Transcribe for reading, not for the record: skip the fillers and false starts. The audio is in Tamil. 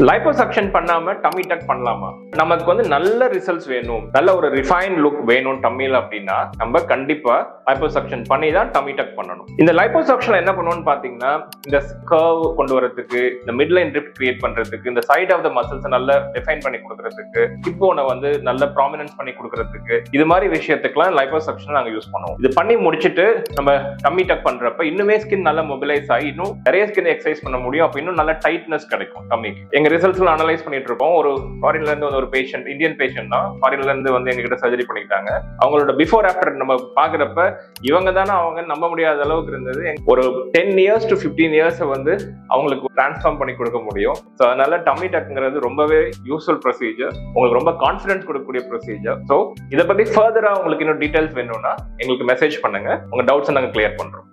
லைப்போசக்ஷன் பண்ணாம டம்மி டக் பண்ணலாமா? நமக்கு வந்து நல்ல ரிசல்ட்ஸ் வேணும், நல்ல ஒரு ரிஃபைன் லுக் வேணும் டம்மில அப்படின்னா நம்ம கண்டிப்பா லைப்போசக்ஷன் பண்ணி தான் டம்மி டக் பண்ணணும். இந்த லைப்போசக்ஷன் என்ன பண்ணுவோம்னு பாத்தீங்கன்னா, இந்த கர்வ் கொண்டு வரதுக்கு, இந்த மிட் லைன் ரிப்ட் கிரியேட் பண்றதுக்கு, இந்த சைட் ஆஃப் த மசில்ஸ் நல்லா டிஃபைன் பண்ணி கொடுக்கறதுக்கு, ஹிப்போனை வந்து நல்ல ப்ராமினன்ஸ் பண்ணி கொடுக்கறதுக்கு, இது மாதிரி விஷயத்துக்குலாம் லைப்போசக்ஷன் நாங்க யூஸ் பண்ணுவோம். இது பண்ணி முடிச்சுட்டு நம்ம டம்மி டக் பண்றப்ப இன்னுமே ஸ்கின் நல்லா மொபிலைஸ் ஆகி இன்னும் நிறைய ஸ்கின் எக்ஸசைஸ் பண்ண முடியும். அப்ப இன்னும் நல்ல டைட்னஸ் கிடைக்கும் டம்மிக்கு. எங்க ரிசல்ட்ஸ் அனலைஸ் பண்ணிட்டு இருக்கோம். ஒரு ஃபாரின்ல இருந்து வந்து ஒரு பேஷண்ட், இந்தியன் பேஷண்ட் தான், ஃபாரின்ல இருந்து வந்து எங்ககிட்ட சர்ஜரி பண்ணிட்டாங்க. அவங்களோட பிஃபோர் ஆஃப்டர் நம்ம பாக்குறப்ப இவங்க தானே அவங்க நம்ப முடியாத அளவுக்கு இருந்தது. ஒரு 10 years to 15 years வந்து அவங்களுக்கு டிரான்ஸ்ஃபார்ம் பண்ணி கொடுக்க முடியும். ஸோ அதனால டம்மி டக்ங்கிறது ரொம்பவே யூஸ்ஃபுல் ப்ரொசீஜர், உங்களுக்கு ரொம்ப கான்ஃபிடன்ஸ் கொடுக்கக்கூடிய ப்ரொசீஜர். ஸோ இதை பத்தி ஃபர்தரா உங்களுக்கு இன்னும் டீடைல்ஸ் வேணும்னா எங்களுக்கு மெசேஜ் பண்ணுங்க, உங்க டவுட்ஸ் நாங்க கிளியர் பண்றோம்.